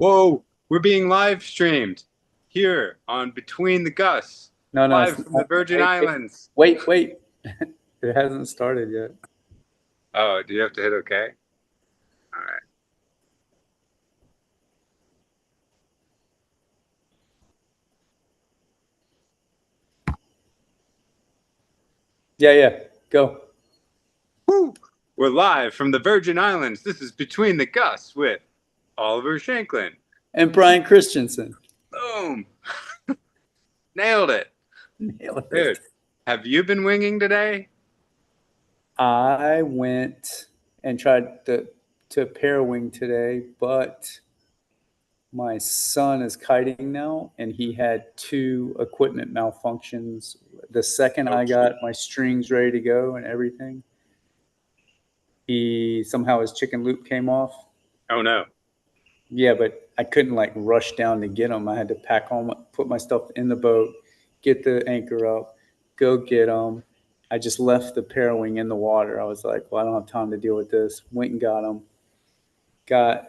Whoa, we're being live streamed here on Between the Gusts, No, no, it's live from the not. Virgin Islands. Wait. It hasn't started yet. Oh, do you have to hit OK? All right. Yeah. Go. Woo! We're live from the Virgin Islands. This is Between the Gusts with Oliver Shanklin. And Brian Christensen. Boom! Nailed it. Nailed it. Dude, have you been winging today? I went and tried to pair wing today, but my son is kiting now, and he had two equipment malfunctions. The second Oh, I got my strings ready to go and everything, he somehow his chicken loop came off. oh no. Yeah, but I couldn't like rush down to get them. I had to pack on, put my stuff in the boat, get the anchor up, go get them. I just left the pair wing in the water. I was like, well, I don't have time to deal with this. Went and got them. Got,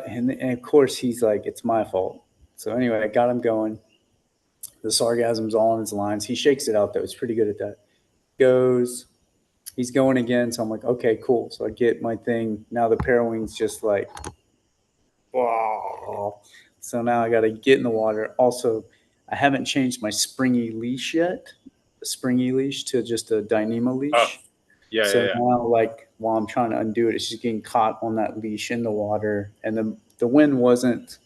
and of course he's like, it's my fault. So anyway, I got him going. The sargassum's all in his lines. He shakes it out though. He's pretty good at that. Goes, he's going again. So I'm like, okay, cool. So I get my thing. Now the pair wing's just like, wow. So now I got to get in the water. Also, I haven't changed my springy leash yet, a springy leash to just a Dyneema Oh, leash. yeah, yeah, So yeah. now, like, while I'm trying to undo it, it's just getting caught on that leash in the water. And the wind wasn't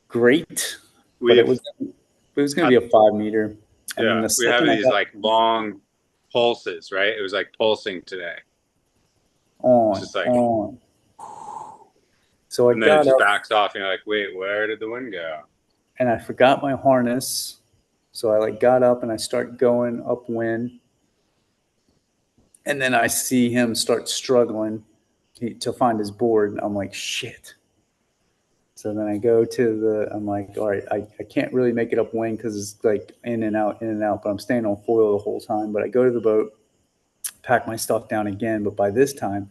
great, but We've it was going had, to be a 5 meter. And then yeah, the we have second I these got like long pulses, right? It was like pulsing today. It's on, just like, on. So I and then it got just up backs off, and you're like, wait, where did the wind go? and I forgot my harness. So I like got up and I start going upwind. And then I see him start struggling to find his board. And I'm like, shit. So then I go to I'm like, all right, I can't really make it upwind because it's like in and out, but I'm staying on foil the whole time. But I go to the boat, pack my stuff down again. But by this time,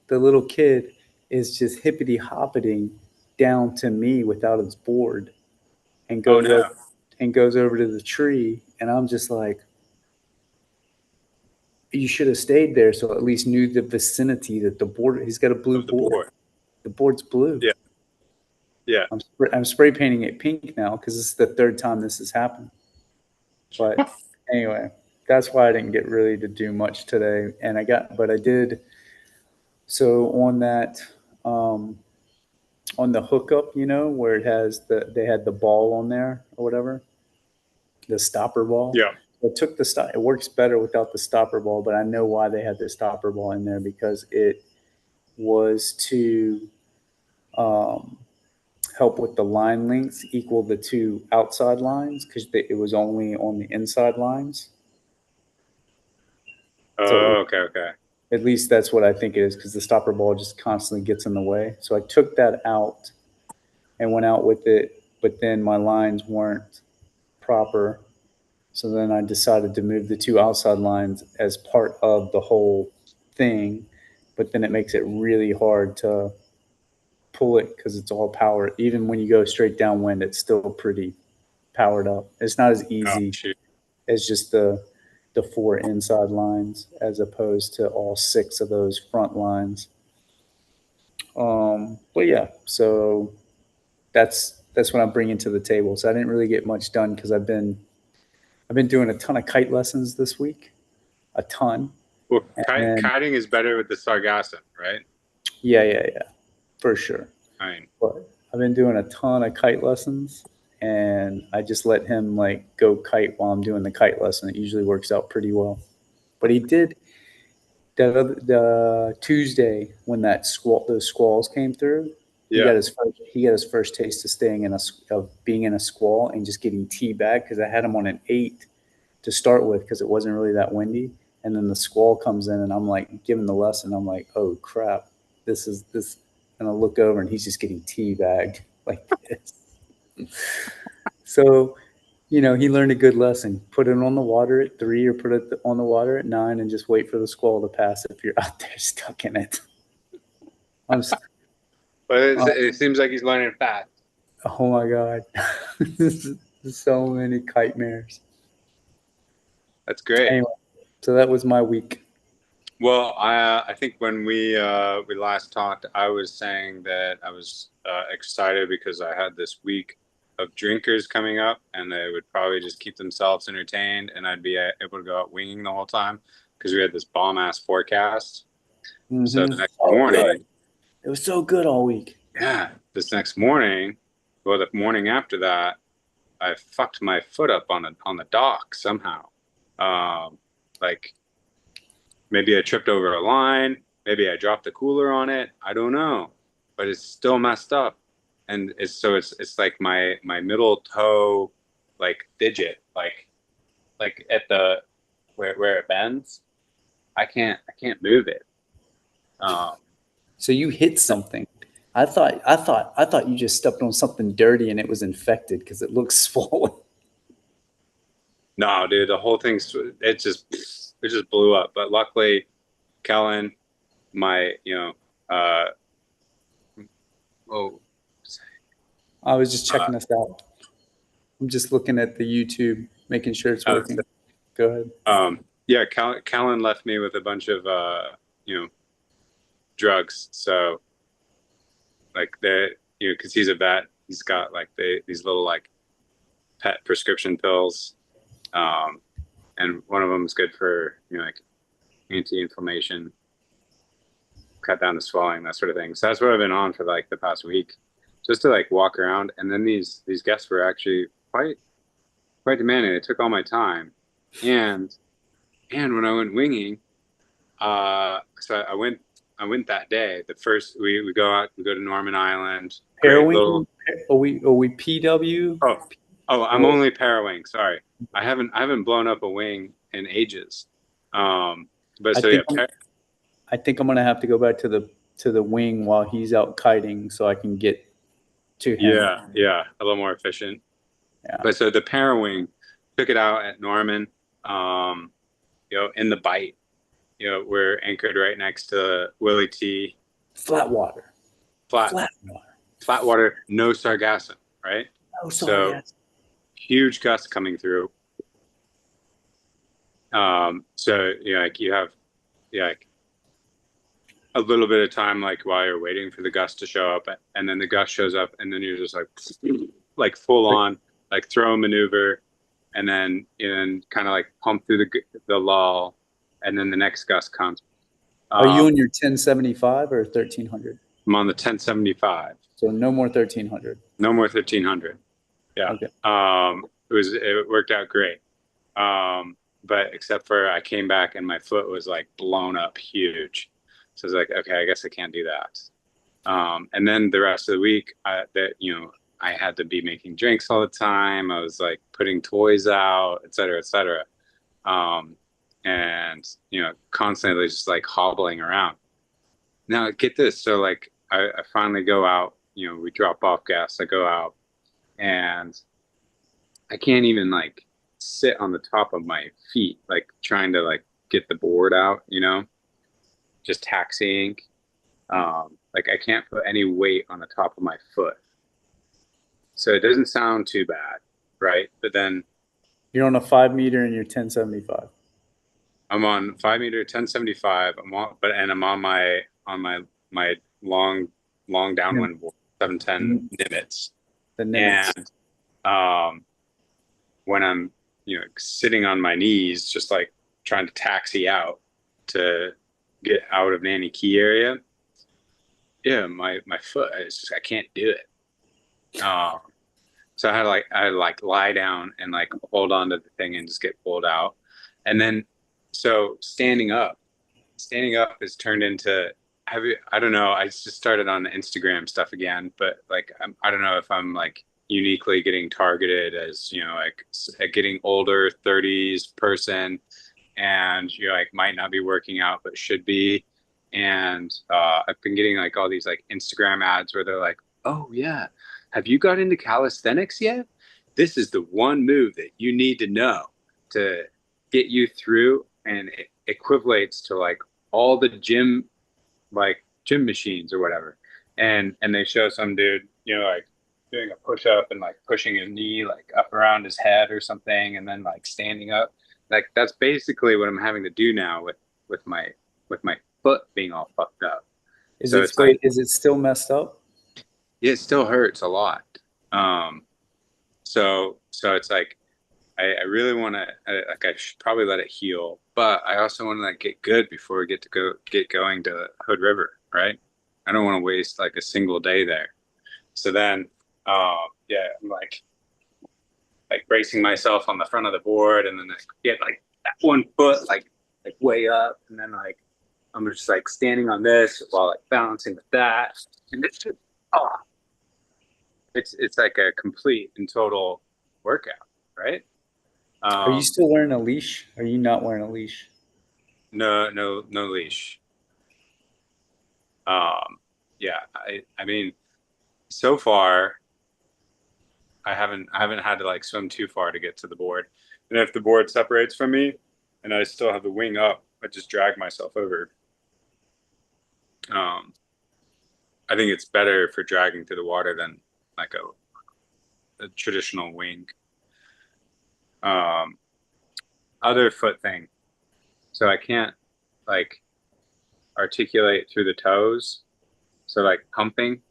the little kid is just hippity hoppiting down to me without his board and Oh goes no. over to the tree. And I'm just like, you should have stayed there so at least knew the vicinity that the board, he's got a blue Of the board. board. The board's blue. Yeah, yeah. I'm spray painting it pink now because this is the third time this has happened. But anyway, that's why I didn't get really to do much today. And but I did. So on that, um, on the hookup, where they had the ball on there or whatever, the stopper ball. Yeah. I took the stop. It works better without the stopper ball, but I know why they had the stopper ball in there because it was to um, help with the line lengths equal the two outside lines because it was only on the inside lines. So Oh, okay, okay. at least that's what I think it is because the stopper ball just constantly gets in the way. So I took that out and went out with it, but then my lines weren't proper. So then I decided to move the two outside lines as part of the whole thing, but then it makes it really hard to pull it because it's all powered. Even when you go straight downwind, it's still pretty powered up. It's not as Oh easy shoot. as just the four inside lines as opposed to all six of those front lines. But yeah, so that's what I'm bringing to the table. So I didn't really get much done because I've been doing a ton of kite lessons this week, a ton, Well, and kiting is better with the sargassum, right? yeah, for sure. I mean, But I've been doing a ton of kite lessons, and I just let him like go kite while I'm doing the kite lesson. It usually works out pretty well. But he did the Tuesday when those squalls came through. yeah. He got his first taste of staying of being in a squall and just getting teabagged because I had him on an 8 to start with because it wasn't really that windy. And then the squall comes in, and I'm like giving the lesson. I'm like, oh crap, this is this. And I look over, and he's just getting teabagged like this. So, he learned a good lesson. Put it on the water at 3 or put it on the water at 9 and just wait for the squall to pass if you're out there stuck in it. I'm, But Uh, it seems like he's learning fast. oh my God. So many kite mares. That's great. Anyway, so that was my week. Well, I think when we last talked, I was saying that I was excited because I had this week of drinkers coming up, and they would probably just keep themselves entertained, and I'd be able to go out winging the whole time because we had this bomb ass forecast. So the next Oh, good. morning, It was so good all week. yeah, this next morning, well, the morning after that, I fucked my foot up on the dock somehow. Like maybe I tripped over a line. Maybe I dropped the cooler on it. I don't know, but it's still messed up. And it's like my middle toe, like digit, like at the where it bends. I can't move it. Um, So you hit something. I thought you just stepped on something dirty and it was infected because it looks swollen. no, dude, the whole thing's it just blew up. But luckily, Kellen, my uh oh I was just uh, checking this out. I'm just looking at the YouTube, making sure it's uh, working. Go ahead. yeah, Callan left me with a bunch of you know drugs. So like because he's a vet, he's got like these little like pet prescription pills, um, and one of them is good for like anti-inflammation, cut down the swelling, that sort of thing. So that's what I've been on for like the past week, just to like walk around. And then these guests were actually quite demanding. They took all my time, and when I went winging. So I went that day. The first we go out, we go to Norman Island. Great Heroin? little. Are we PW? Oh, I'm Or only parawing. Sorry, I haven't blown up a wing in ages. But I so yeah, think I think I'm gonna have to go back to the wing while he's out kiting so I can get to him. yeah, a little more efficient. Yeah. But so the parawing took it out at Norman. Um, in the bite. We're anchored right next to Willie T. Flat water. Flat Flat water. flat water, no sargassum, right? Oh, sorry, So guys. huge gusts coming through. So like you have like a little bit of time like while you're waiting for the gust to show up, and then the gust shows up, and then you're just like full on like throw maneuver, and then kind of like pump through the lull, and then the next gust comes. Are you Um, on your 1075 or 1300? I'm on the 1075. So no more 1300. No more 1300. Yeah. Okay. It worked out great. But except for I came back and my foot was like blown up huge. So I was like, okay, I guess I can't do that. And then the rest of the week, I had to be making drinks all the time. I was like putting toys out, et cetera, et cetera. Um, and constantly just like hobbling around. Now get this. So like I finally go out, we drop off gas. I go out and I can't even like sit on the top of my feet, like trying to like get the board out, just taxiing. Like I can't put any weight on the top of my foot. So it doesn't sound too bad, right? But then You're on a 5 meter and you're 1075. I'm on 5 meter, 1075. I'm on my long Yeah. downwind board, 710 Nimitz. The Nimitz. And when I'm, sitting on my knees, just like trying to taxi out to get out of Nanny Key area, yeah, my foot is just I can't do it. So I had to lie down and like hold on to the thing and just get pulled out, and then so standing up has turned into I don't know. I just started on the Instagram stuff again, but like I don't know if I'm like uniquely getting targeted as like a getting older 30s person, and like might not be working out but should be. And I've been getting like all these like Instagram ads where they're like, oh yeah, have you got into calisthenics yet? This is the one move that you need to know to get you through, and it equivalates to like all the gym machines or whatever. and they show some dude, like doing a push up and like pushing his knee like up around his head or something, and then like standing up. Like that's basically what I'm having to do now with my with my foot being all fucked up. Is So it it's like, still is it still messed up? yeah, it still hurts a lot. Um, so it's like I really want to, like, I should probably let it heal, but I also want to like get good before we get going to Hood River, right? I don't want to waste like a single day there. So then, yeah, I'm like bracing myself on the front of the board, and then I get like that one foot like way up, and then like I'm just like standing on this while like balancing with that, and it's just, oh, it's like a complete and total workout, right? Are you Um, still wearing a leash? Are you not wearing a leash? no leash. Um, yeah, I mean, so far I haven't had to like swim too far to get to the board. And if the board separates from me and I still have the wing up, I just drag myself over. Um, I think it's better for dragging through the water than like a traditional wing. Um, other foot thing. So I can't like articulate through the toes. So like pumping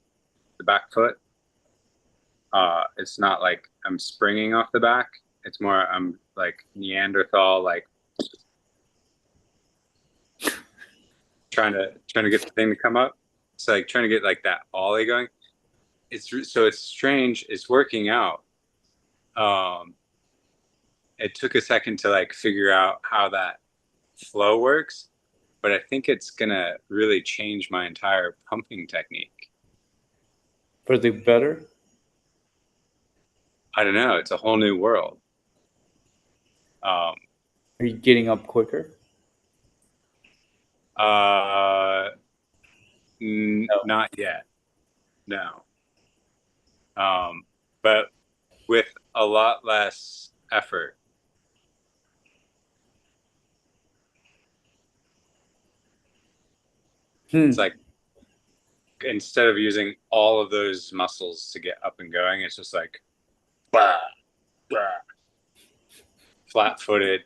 the back foot, it's not like I'm springing off the back. It's more I'm like Neanderthal, like trying to get the thing to come up. It's like trying to get like that ollie going. So it's strange. It's working out. Um, it took a second to like figure out how that flow works, but I think it's gonna really change my entire pumping technique. For the better? I don't know. It's a whole new world. Um, Are you getting up quicker? uh, No. not yet. No. Um, but with a lot less effort. It's Hmm. like instead of using all of those muscles to get up and going, it's just like blah, blah, flat-footed.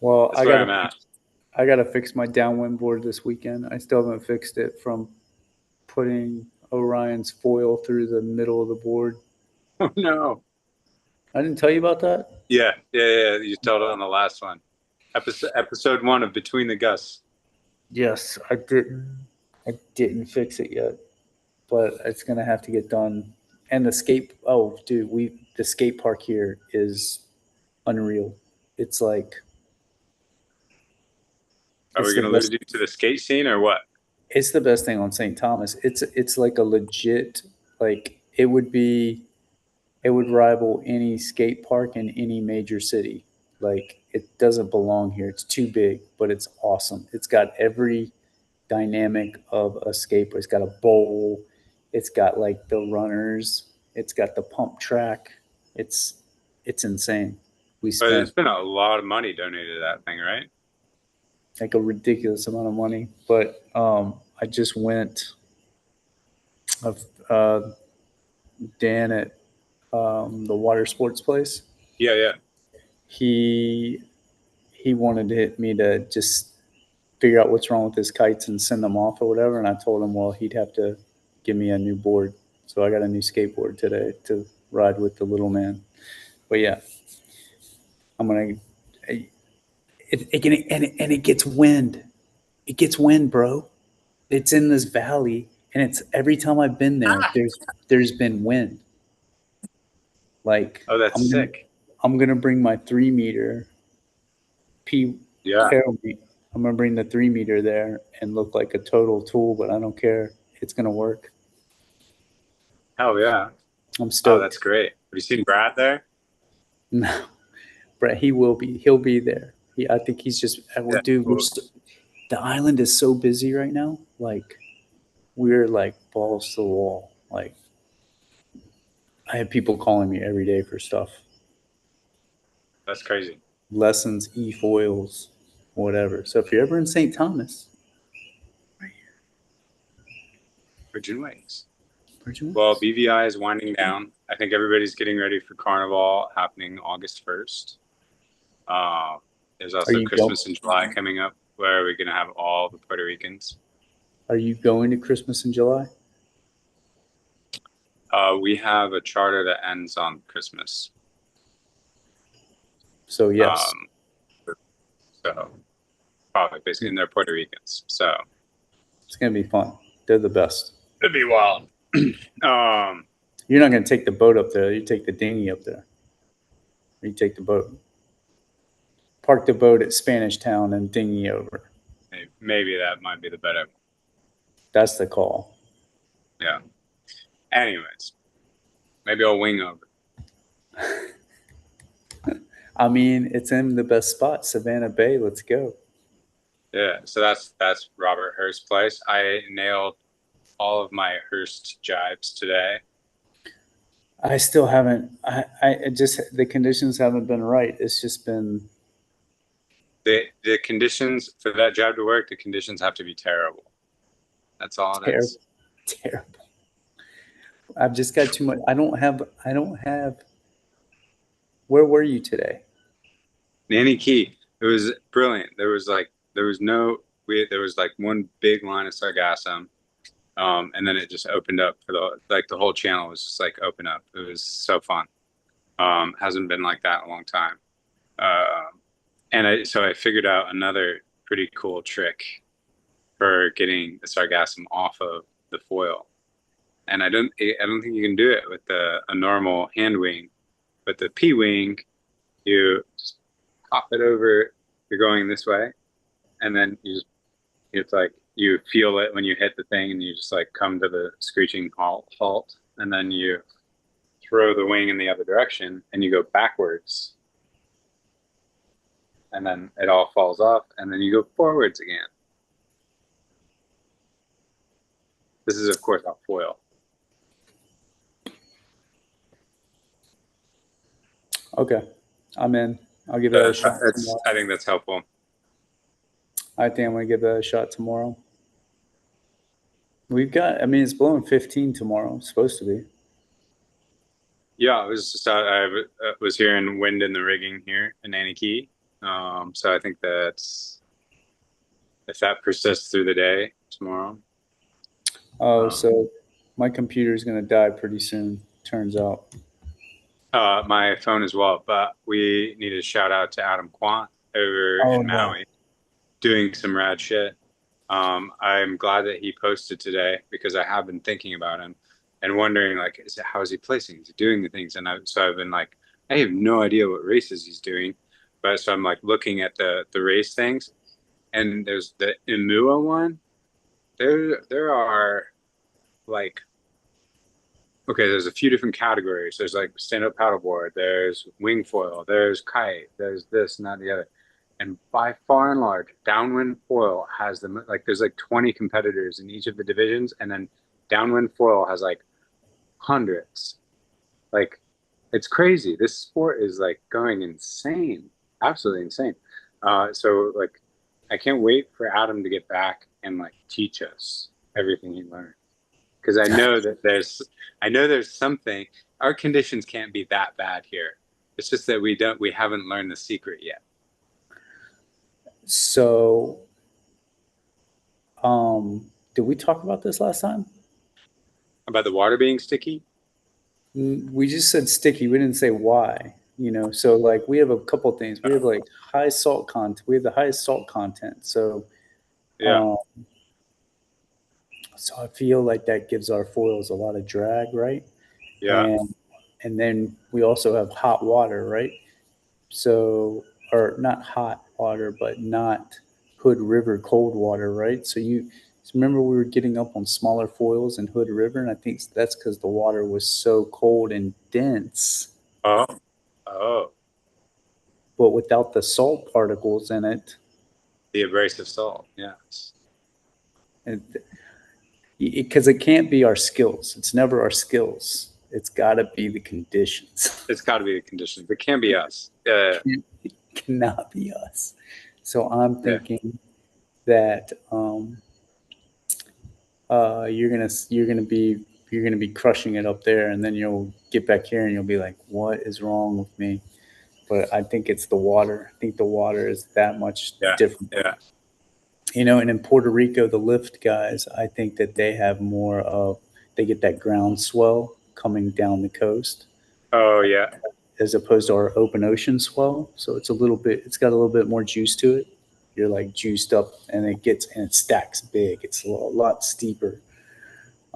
Well, That's where I'm at. I gotta fix my downwind board this weekend. I still haven't fixed it from putting Orion's foil through the middle of the board. Oh no. I didn't tell you about that. Yeah. You told it on the last one. Episode one of Between the Gusts. Yes, I didn't. I didn't fix it yet, but it's gonna have to get done. And the skate. Oh, dude, the skate park here is unreal. It's like Are we it's the gonna lose best. you to the skate scene or what? It's the best thing on St. Thomas. It's like a legit, like it would rival any skate park in any major city. Like it doesn't belong here. It's too big, but it's awesome. It's got every dynamic of a skateboard. It's got a bowl. It's got like the runners. It's got the pump track. It's it's insane. We But spent it's been a lot of money donated to that thing, right? like a ridiculous amount of money, but I just went. Uh, Dan at the water sports place. Yeah. He he wanted me to just figure out what's wrong with his kites and send them off or whatever. And I told him, well, he'd have to give me a new board. So I got a new skateboard today to ride with the little man. But yeah, I'm gonna. And it gets wind. It gets wind, bro. It's in this valley, and it's every time I've been there, there's been wind. Like Oh, that's sick. I'm gonna bring my 3 meter P Yeah. Carol. I'm gonna bring the 3 meter there and look like a total tool, but I don't care. It's gonna work. Hell yeah. I'm Oh, that's stoked. great. Have you seen Brad there? No, Brett, he will be. He'll be there. I think he's just. Yeah. Dude, Cool. the island is so busy right now. Like we're like balls to the wall. Like I have people calling me every day for stuff, That's crazy. lessons, e-foils, whatever. So if you're ever in St. Thomas, Virgin Wings. Virgin Well, Wings. BVI is winding down. I think everybody's getting ready for Carnival happening August 1st. There's Are also you go? Christmas in July coming up where we're going to have all the Puerto Ricans. Are you going to Christmas in July? We have a charter that ends on Christmas. So yes, Um, so probably basically, and they're Puerto Ricans. So it's gonna be fun. They're the best. it'd be wild. um, You're not gonna take the boat up there. You take the dinghy up there. Or you take the boat. Park the boat at Spanish Town and dinghy over. maybe that might be the better. That's the call. Yeah. Anyways, maybe I'll wing over. I mean, it's in the best spot, Savannah Bay. Let's go. Yeah. So that's Robert Hurst's place. I nailed all of my Hurst jibes today. I still haven't. I just the conditions haven't been right. It's just been The conditions for that job to work, the conditions have to be terrible. That's all it terrible, is. terrible. I've just got too much. I don't have. I don't have. Where were you today? Nanny Key. It was brilliant. There was no there was like one big line of sargassum. And then it just opened up for the whole channel was just like open up. It was so fun. Hasn't been like that in a long time. Uh, so I figured out another pretty cool trick for getting the sargassum off of the foil. And I don't think you can do it with a normal hand wing, but the P wing, you just pop it over. You're going this way, and then it's like you feel it when you hit the thing, and you just like come to the screeching halt, and then you throw the wing in the other direction, and you go backwards, and then it all falls off, and then you go forwards again. This is of course off foil. Okay, I'm in. I'll give that a shot tomorrow. I think that's helpful. I think I'm gonna give that a shot tomorrow. We've got. I mean, it's blowing 15 tomorrow. It's supposed to be. Yeah, I was just I was hearing wind in the rigging here in Annie. So I think that's if that persists through the day tomorrow. Oh, so my computer is gonna die pretty soon. Turns out. My phone as well, but we need a shout out to Adam Quant over Oh in no. Maui doing some rad shit. I'm glad that he posted today because I have been thinking about him and wondering like, how is he placing? Is he doing the things? So I've been like, I have no idea what races he's doing, but so I'm like looking at the race things, and there's the Imua one. There are like okay, there's a few different categories. There's like stand-up paddleboard, there's wing foil, there's kite, there's this and that and the other. And by far and large, downwind foil has them like there's like 20 competitors in each of the divisions, and then downwind foil has like hundreds. Like it's crazy. This sport is like going insane, absolutely insane. So like I can't wait for Adam to get back and like teach us everything he learned because I know there's something. Our conditions can't be that bad here. It's just that we haven't learned the secret yet. So, did we talk about this last time? About the water being sticky? We just said sticky. We didn't say why. You know, so like we have a couple things. We have like high salt content. We have the highest salt content. So, Yeah, um, so I feel like that gives our foils a lot of drag, right? yeah. And and then we also have hot water, right? So, or not hot water, but not Hood River cold water, right? So remember we were getting up on smaller foils in Hood River, and I think that's because the water was so cold and dense, Oh, oh, but without the salt particles in it, the abrasive salt. Yes, and because it can't be our skills. It's never our skills. It's got to be the conditions. it's got to be the conditions. It can't be us. It cannot be us. So I'm Yeah. thinking that you're gonna be crushing it up there, and then you'll get back here and you'll be like, what is wrong with me? But I think it's the water. I think the water is that much Yeah, different. yeah. And in Puerto Rico, the lift guys, I think that they have more of, they get that ground swell coming down the coast Oh yeah. as opposed to our open ocean swell. So it's got a little bit more juice to it. You're like juiced up, and it stacks big. It's a lot steeper.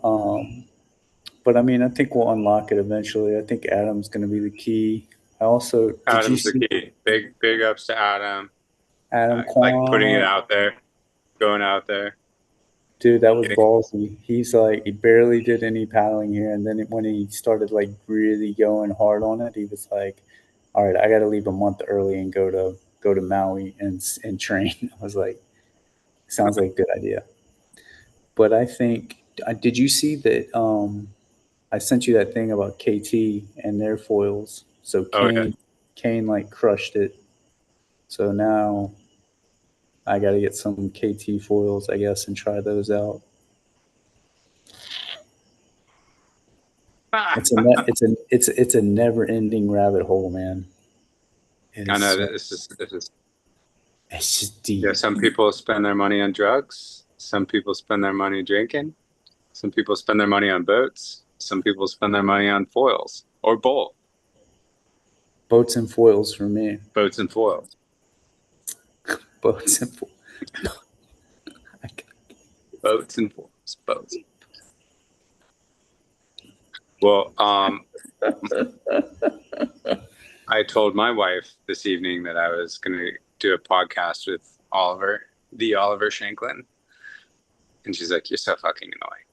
Um, but I mean, I think we'll unlock it eventually. I think Adam's going to be the key. I also, did you Adam's the see key. Big ups to Adam. Adam Like putting it Kwan? out there, going out there, Dude, that was getting. ballsy. He's like, he barely did any paddling here. And then when he started like really going hard on it, he was like, all right, I got to leave a month early and go to Maui and train. I was like, sounds like a good idea. But I think, did you see that? I sent you that thing about KT and their foils. So Oh yeah. Kane like crushed it. So now I got to get some KT foils, I guess, and try those out. It's a never ending rabbit hole, man. It I is know so that this is. it's just Yeah, deep. some people spend their money on drugs. Some people spend their money drinking. Some people spend their money on boats. Some people spend their money on foils or both, Boats and foils for me. boats and foils, Boats and foils. boats and foils, boats. Well, I told my wife this evening that I was going to do a podcast with Oliver, the Oliver Shanklin, and she's like, "You're so fucking annoying."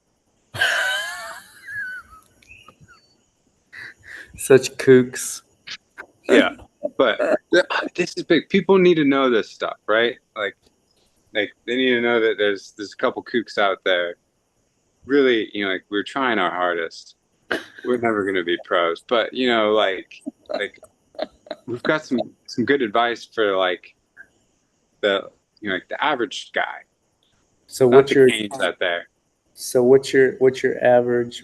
Such kooks. Yeah, but this is big. People need to know this stuff, right? Like they need to know that there's a couple kooks out there. Really, like we're trying our hardest. We're never going to be pros, but like we've got some good advice for like the like the average guy, So not what's the your canes out there.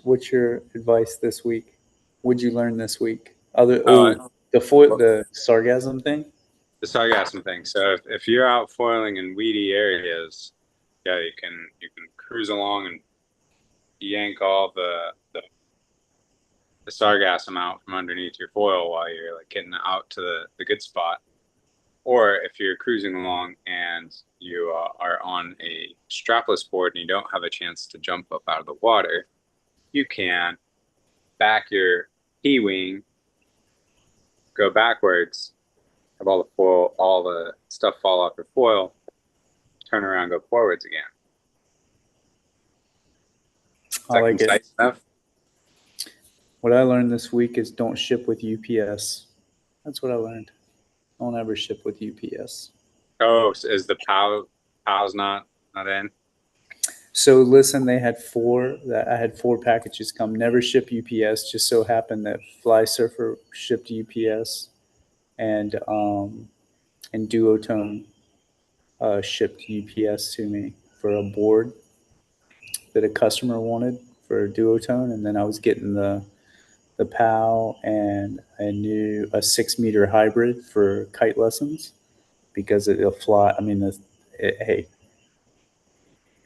what's your advice this week? What'd you learn this week? Other Oh, the sarcasm thing? the sargassum thing. So if you're out foiling in weedy areas, yeah, you can cruise along and yank all the sargassum out from underneath your foil while you're like getting out to the good spot. Or if you're cruising along and you are on a strapless board and you don't have a chance to jump up out of the water, you can back your P wing, go backwards, have all the foil, all the stuff fall off your foil, turn around, go forwards again. Is I that like it. concise enough? What I learned this week is don't ship with UPS. That's what I learned. Don't ever ship with UPS. Oh, so is the POW's not in? So listen, they had four that I had four packages come. Never ship UPS. Just so happened that Fly Surfer shipped UPS, and Duotone shipped UPS to me for a board that a customer wanted for Duotone, and then I was getting the POW and a 6 meter hybrid for kite lessons because it'll fly. I mean, hey,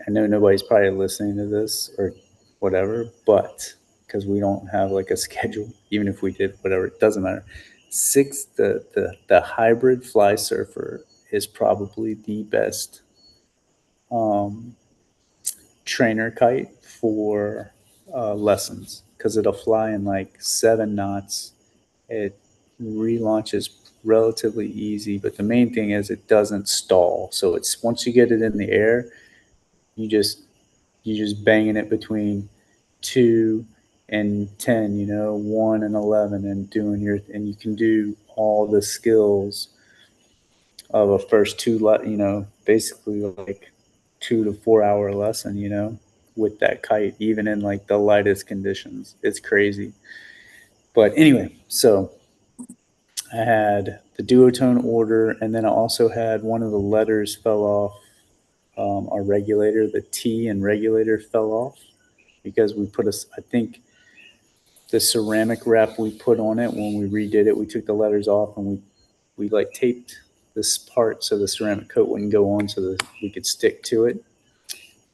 I know nobody's probably listening to this or whatever, but because we don't have like a schedule, even if we did, whatever, it doesn't matter. The hybrid fly surfer is probably the best um, trainer kite for lessons because it'll fly in like 7 knots. It relaunches relatively easy, but the main thing is it doesn't stall. So it's once you get it in the air, you just you just banging it between 2 and 10, 1 and 11, and and you can do all the skills of a first basically like 2 to 4 hour lesson, with that kite, even in like the lightest conditions. It's crazy. But anyway, so I had the duotone order, and then I also had one of the letters fell off our regulator, the T and regulator fell off because we put I think the ceramic wrap we put on it when we redid it, we took the letters off and we like taped this part so the ceramic coat wouldn't go on so that we could stick to it.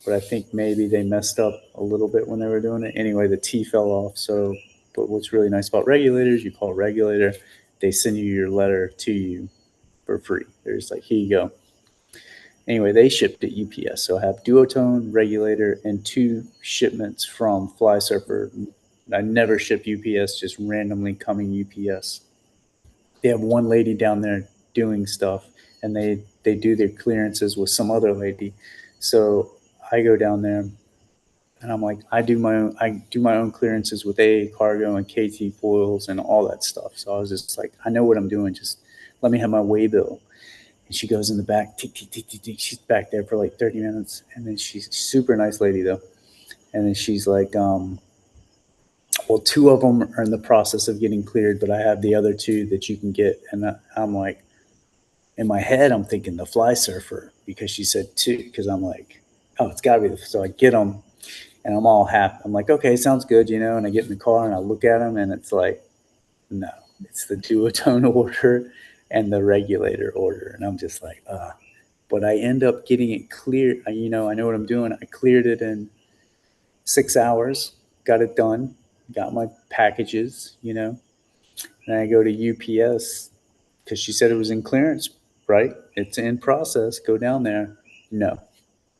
But I think maybe they messed up a little bit when they were doing it. Anyway, the T fell off. So, but what's really nice about regulators, you call a regulator, they send you your letter to you for free. They're just like, here you go. Anyway, they shipped it UPS. So I have duotone, regulator, and 2 shipments from Fly Surfer. I never ship UPS, just randomly coming UPS. They have one lady down there doing stuff, and they do their clearances with some other lady. So I go down there, and I'm like, I do my own clearances with AA cargo and KT foils and all that stuff. So I was just like, I know what I'm doing. Just let me have my way bill. And she goes in the back, tick, tick, tick, tick, tick. She's back there for like 30 minutes. And then she's a super nice lady, though. And then she's like, well, 2 of them are in the process of getting cleared, but I have the other 2 that you can get. And I'm like, in my head, I'm thinking the Fly Surfer because she said 2. Because I'm like, oh, it's got to be. So I get them and I'm all happy. I'm like, okay, sounds good, And I get in the car and I look at them and it's like, no, it's the duotone order and the regulator order. And I'm just like, but I end up getting it cleared. I know what I'm doing. I cleared it in 6 hours, got it done, got my packages. And I go to UPS because she said it was in clearance, right? It's in process. Go down there. No,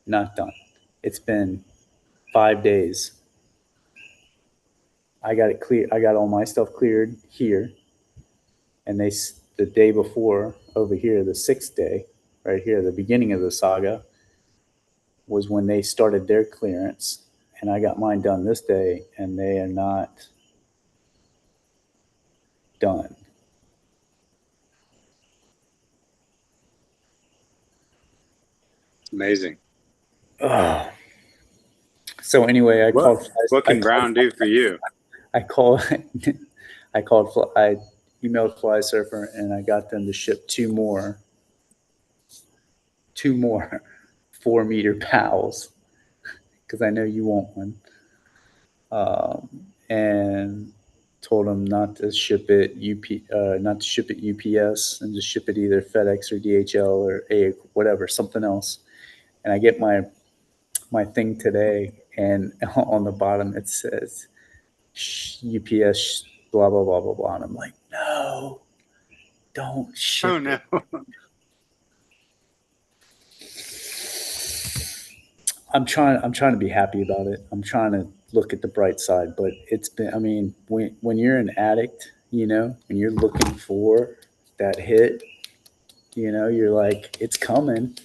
not done. It's been 5 days. I got it clear. I got all my stuff cleared here, and the day before over here, the 6th day, right here, the beginning of the saga was when they started their clearance, and I got mine done this day, and they are not done. It's amazing. Ugh. So anyway, What can Brown do for you? I called, I called, I emailed Fly Surfer, and I got them to ship two more 4-meter pals because I know you want one. And told them not to ship it not to ship it UPS and just ship it either FedEx or DHL or whatever, something else. And I get my thing today, and on the bottom it says UPS blah blah blah blah blah. And I'm like, no, don't Oh ship no. it. I'm trying to be happy about it. I'm trying to look at the bright side, but it's been, I mean, when you're an addict, when you're looking for that hit, you're like, it's coming.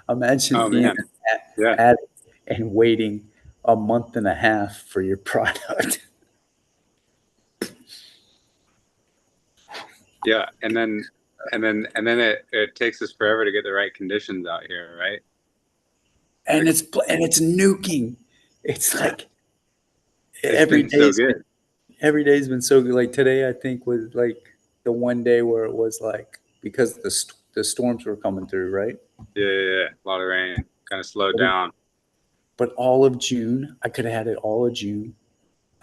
Imagine Oh being man. an Yeah. addict and waiting a month and a half for your product. Yeah. And then it takes us forever to get the right conditions out here, right? and Like it's nuking. It's like it's every been so day's good. every day's been so good. Like today, I think was like the one day where it was like because the storms were coming through, right? Yeah, yeah, yeah. A lot of rain. Kind of slowed But, down. but all of June, I could have had it all of June.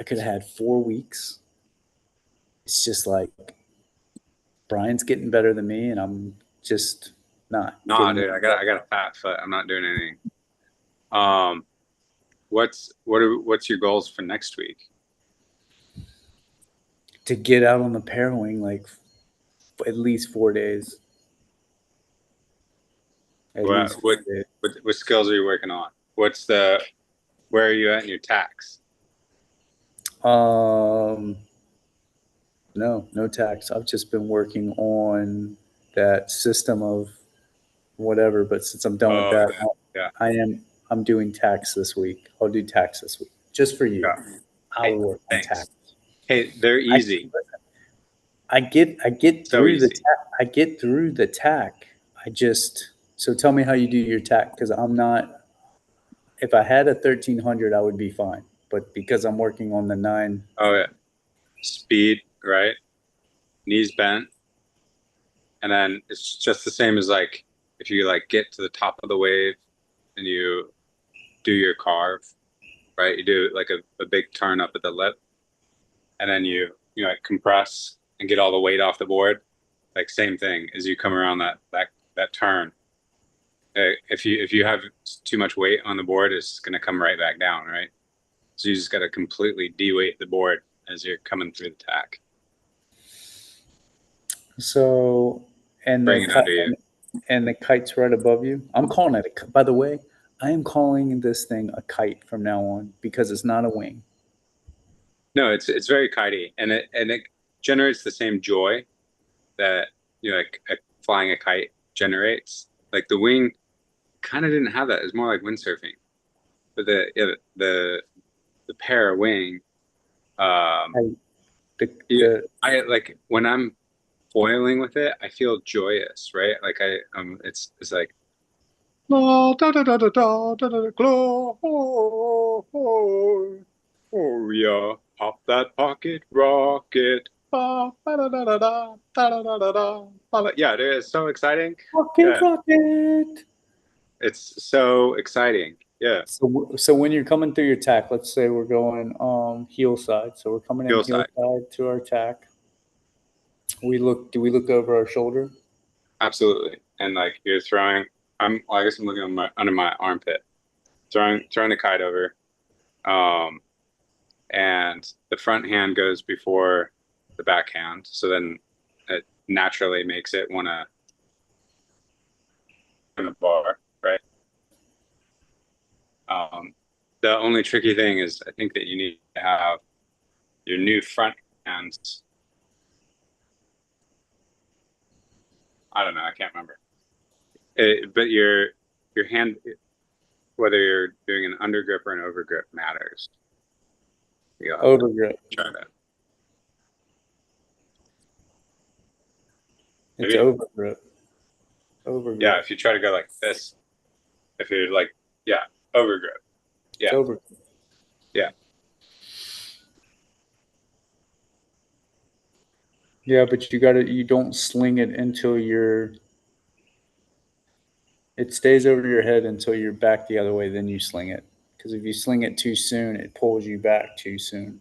I could have had 4 weeks. It's just like Brian's getting better than me, and I'm just not Nah, getting dude, I got a fat foot. I'm not doing anything. Um, what's your goals for next week? to get out on the pair wing like at least 4 days. At What least what 4 days. what skills are you working on? Where are you at in your tax? Um, no tax. I've just been working on that system of whatever. But since I'm done with Oh, that, okay. Yeah. I'm doing tax this week. I'll do tax this week just for you. Yeah. I Hey, will work on thanks. tax. Hey, they're I easy. I get So through the easy. I get through the tack. I just so tell me how you do your tack because I'm not. If I had a 1300, I would be fine. But because I'm working on the nine, Oh yeah. Speed, right? Knees bent. And then it's just the same as like if you like get to the top of the wave and you do your carve, right? You do like a big turn up at the lip, and then you like compress and get all the weight off the board. Like same thing as you come around that turn. If you have too much weight on the board, it's going to come right back down, right? So you just got to completely de-weight the board as you're coming through the tack. So, and Bring it under you. and the kite's right above you. I'm calling it by the way, I am calling this thing a kite from now on because it's not a wing. No, it's very kitey, and it generates the same joy that like flying a kite generates. Like the wing kind of didn't have that. It's more like windsurfing. But the para wing, um, I, yeah, the I like when I'm foiling with it, I feel joyous, right? Like it's like la da da da da da da da glow, oh, oh, oh yeah, pop that pocket rocket. Ba, ba, da, da, da, da, da, da, da, da, da. Yeah, it is so exciting. rocket Yeah, rocket. it's so exciting. Yeah, So when you're coming through your tack, let's say we're going heel side. So we're coming in feel heel side. side to our tack. Do we look over our shoulder? Absolutely. And like you're throwing, I guess I'm looking on under my armpit, throwing the kite over. Um, and the front hand goes before the back hand. So then it naturally makes it want to in the bar, right? Um, the only tricky thing is I think that you need to have your new front hands. I don't know, I can't remember. But your hand, whether you're doing an undergrip or an overgrip matters. You'll have to Overgrip. try that. It's Maybe, overgrip. yeah, Overgrip. if you try to go like this, if you're like, yeah, overgrip. It's Yeah, over. yeah. Yeah, but you don't sling it until it stays over your head until you're back the other way, then you sling it. Because if you sling it too soon, it pulls you back too soon.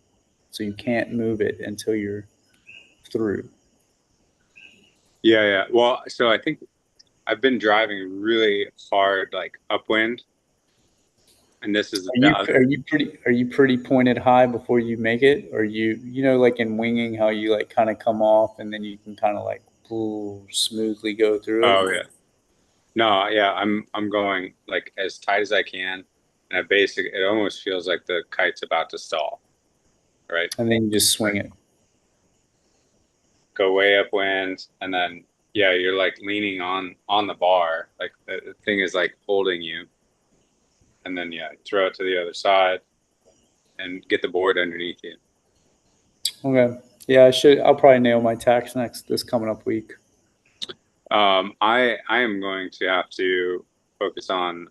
So you can't move it until you're through. Yeah, yeah. Well, so I think I've been driving really hard, like upwind, and this is the other. Are you pretty pointed high before you make it? Or like in winging how you like kind of come off and then you can kind of like smoothly go through it? Oh yeah. No, yeah. I'm going like as tight as I can, and it almost feels like the kite's about to stall, right? And then you just swing Like it. go way upwind, and then yeah, you're like leaning on the bar, like the thing is like holding you, and then yeah, throw it to the other side and get the board underneath you. Okay. Yeah, I'll probably nail my tax next this coming up week. I am going to have to focus on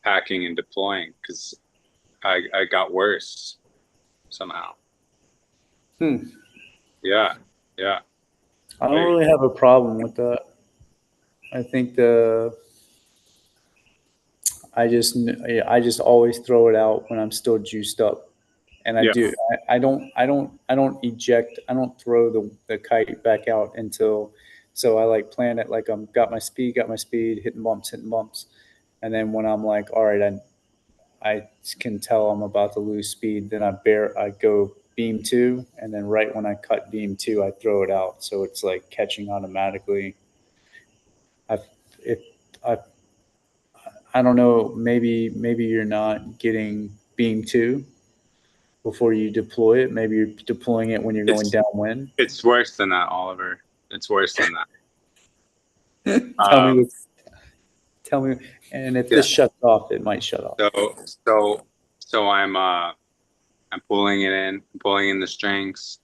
packing and deploying because I got worse somehow. Hmm. Yeah, yeah. I don't Like really have a problem with that. I think I just always throw it out when I'm still juiced up, and I yeah, do. I don't eject. I don't throw the kite back out until. So I like plan it like I'm got my speed, hitting bumps, and then when I'm like, all right, I can tell I'm about to lose speed, then I go beam two, and then right when I cut beam two, I throw it out, so it's like catching automatically. I if I I don't know. Maybe you're not getting beam two before you deploy it. Maybe you're deploying it when you're going it's downwind. it's worse than that, Oliver. It's worse than that. tell me Um, what. Tell me. And if yeah. this shuts off, it might shut off. So so so I'm pulling it in, pulling in the strings.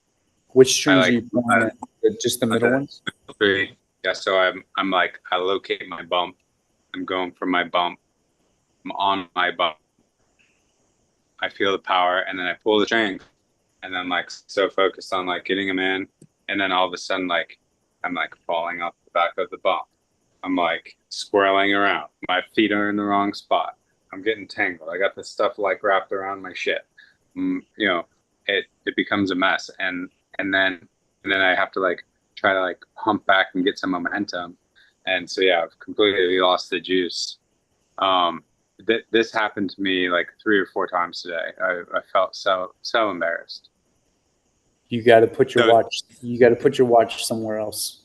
Which I strings are like you pulling I, in? Just the middle the ones. three. Yeah. So I'm like I locate my bump. I'm going for my bump. I'm on my bump. I feel the power, and then I pull the string, and then like so focused on like getting them in, and then all of a sudden like I'm like falling off the back of the bump, I'm like swirling around. My feet are in the wrong spot. I'm getting tangled. I got this stuff like wrapped around my shit. You know, it becomes a mess, and then I have to like try to like pump back and get some momentum. And so yeah, I've completely lost the juice. Um, this happened to me like 3 or 4 times today. I felt so embarrassed. You got to put your So, watch. You got to put your watch somewhere else.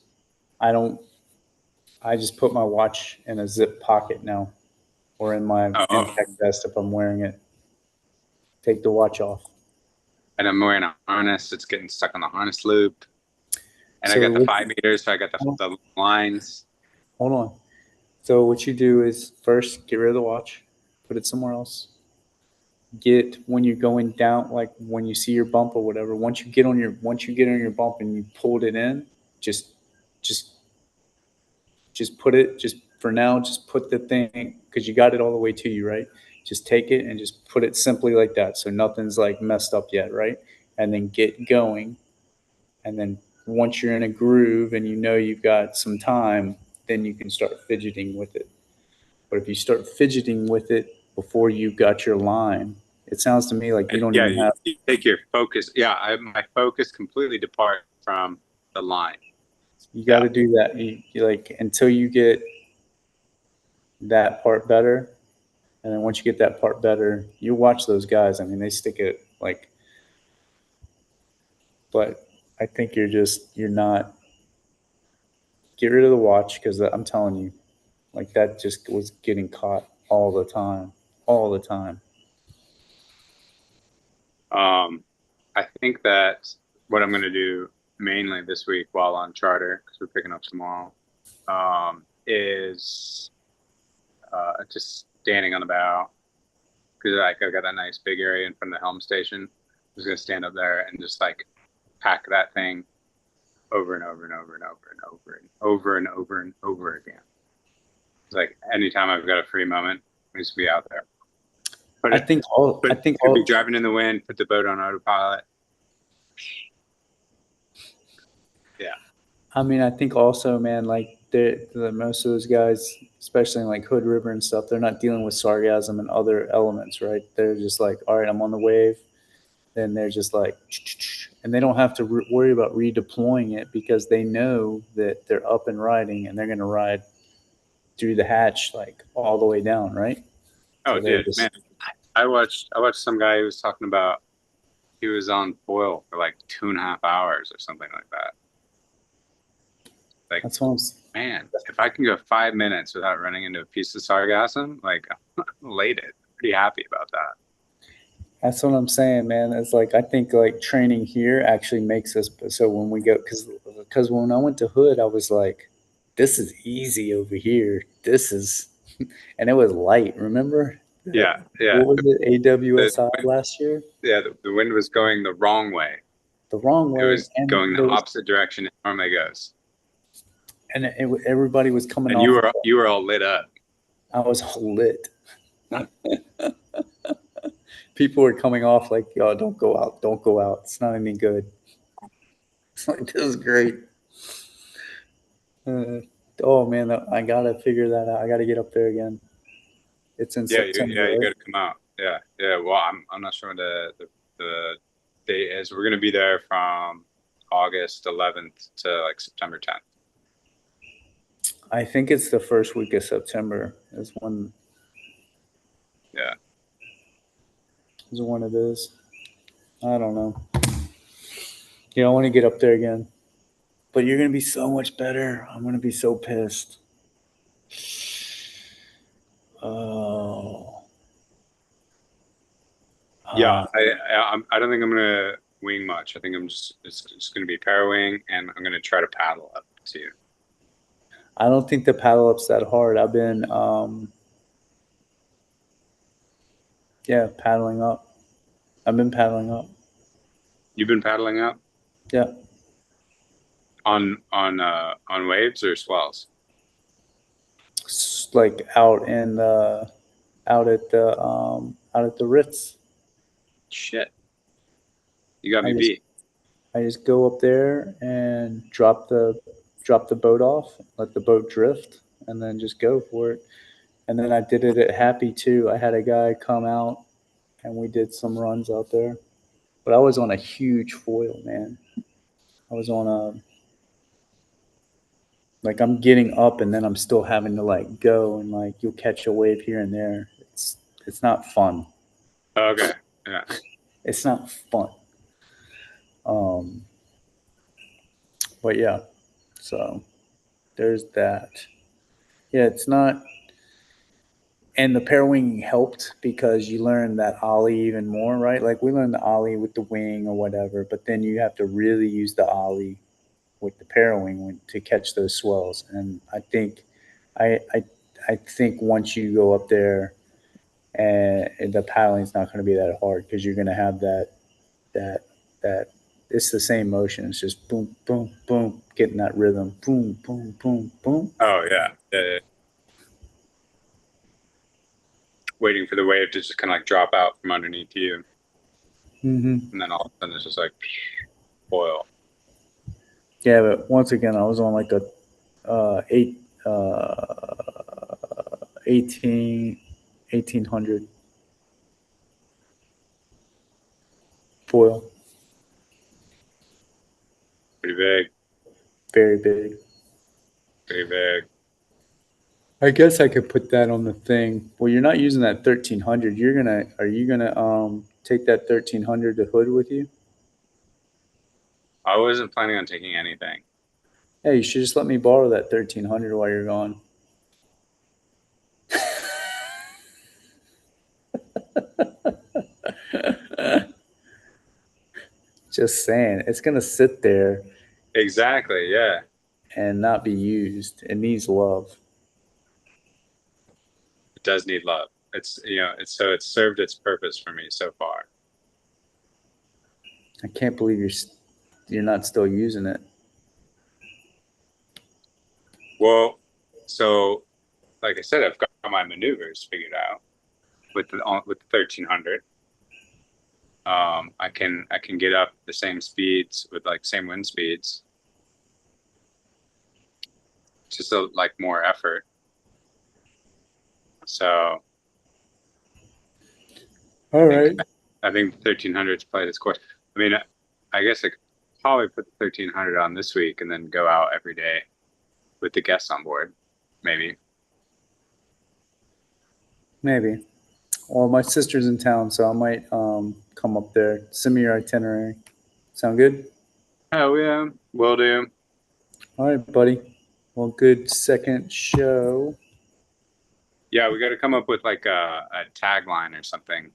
I don't. I just put my watch in a zip pocket now, or in my oh, impact vest if I'm wearing it. Take the watch off. and I'm wearing a harness. It's getting stuck on the harness loop. And I So got the what, 5 meters, so I got the lines. hold on. So what you do is first get rid of the watch, put it somewhere else. Get when you're going down, like when you see your bump or whatever. Once you get on your bump and you pulled it in, just just just put it just for now. Just put the thing because you got it all the way to you, right? Just take it and just put it simply like that, so nothing's like messed up yet, right? And then get going, and then once you're in a groove and you know you've got some time, then you can start fidgeting with it. But if you start fidgeting with it before you got your line, it sounds to me like you don't Yeah, even have. you take your focus. Yeah, my focus completely depart from the line. You got Yeah. to do that. You like until you get that part better, and then once you get that part better, you watch those guys. I mean, they stick it like. But I think you're not. Get rid of the watch because I'm telling you, like that just was getting caught all the time. Um, I think that what I'm going to do mainly this week while on charter, because we're picking up tomorrow, is just standing on the bow because like I've got that nice big area in front of the helm station. I'm just going to stand up there and just like pack that thing over and over and over and over and over and over and over and over again. It's like anytime I've got a free moment, I just be out there. But I it, think all. but I think could be all. driving in the wind, put the boat on autopilot. Yeah. I mean, I think also, man, like the most of those guys, especially in like Hood River and stuff, they're not dealing with sargassum and other elements, right? They're just like, all right, I'm on the wave. Then they're just like, and they don't have to worry about redeploying it because they know that they're up and riding and they're going to ride through the hatch like all the way down, right? Oh, So they're dude, man, just, I watched some guy who was talking about he was on foil for like 2.5 hours or something like that. Like, that's what I'm, man, if I can go 5 minutes without running into a piece of sargassum, like, I'm elated. Pretty happy about that. That's what I'm saying, man. It's like I think like training here actually makes us so when we go because when I went to Hood, I was like, this is easy over here. This is and it was light. Remember Yeah, yeah. what was it The, AWSI last year? yeah, the wind was going the wrong way. The wrong It way, was and going the there was opposite direction it normally goes. everybody was coming And you off of were it. you were all lit up. I was lit. People were coming off like, "Yo, don't go out, don't go out. It's not any good." It's like this is great. Uh, oh man, I gotta figure that out. I gotta get up there again. It's in September, Yeah, you right? got to come out. Yeah, yeah. Well, I'm not sure when the date is. We're gonna be there from August 11th to like September 10th. I think it's the first week of September Yeah, is when it is. I don't know. Yeah, I want to get up there again. But you're gonna be so much better. I'm gonna be so pissed. Oh, yeah. uh, I don't think I'm gonna wing much. I think it's gonna be power wing, and I'm gonna try to paddle up too. I don't think the paddle up's that hard. I've been, yeah, paddling up. I've been paddling up. You've been paddling up Yeah, on waves or swells? like out at the Ritz. Shit, you got I me just beat. I just go up there and drop the boat off, let the boat drift, and then just go for it. And then I did it at Happy too. I had a guy come out and we did some runs out there. But I was on a huge foil, man. I was on a like I'm getting up and then I'm still having to like go and like you'll catch a wave here and there. It's not fun. Okay. Yeah. It's not fun. Um, but yeah, so there's that. Yeah, it's not. And the pair wing helped because you learn that ollie even more, right? Like we learned the ollie with the wing or whatever, but then you have to really use the ollie with the pair wing to catch those swells. And I, I, I think once you go up there, and the paddling's not going to be that hard because you're going to have that that it's the same motion. It's just boom, boom, boom, getting that rhythm. Boom, boom, boom, boom. Oh yeah. Yeah. Waiting for the wave to just kind of like drop out from underneath you, Mm-hmm. and then all of a sudden it's just like oil. Yeah, but once again, I was on like a eight uh 18 1800 foil, Pretty big, very big. pretty big. I guess I could put that on the thing. Well, you're not using that 1300. Are you gonna take that 1300 to hood with you? I wasn't planning on taking anything. Hey, you should just let me borrow that 1300 while you're gone. Just saying, it's gonna sit there Exactly. Yeah. and not be used. It needs love. It does need love. It's it's served its purpose for me so far. I can't believe you're not still using it. Well, so like I said, I've got my maneuvers figured out with the 1300. I can get up the same speeds with like same wind speeds, just like more effort. So All I think right. I think the 1300's played its course. I mean, I guess I could probably put the 1300 on this week and then go out every day with the guests on board, maybe. Maybe. Well, my sister's in town, so I might come up there. Send me your itinerary. Sound good? Oh yeah, will do. All right, buddy. Well, good second show. Yeah, we got to come up with like a tagline or something.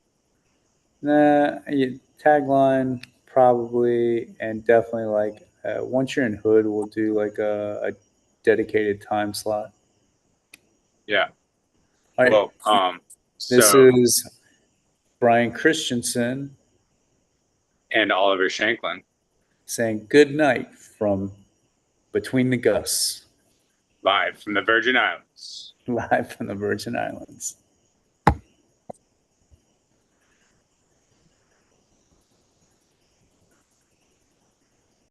Tagline probably, and definitely like once you're in Hood, we'll do like a dedicated time slot. Yeah. All right. Well, This so is Brian Christensen and Oliver Shanklin saying good night from Between the Gusts, live from the Virgin Islands. live from the Virgin Islands.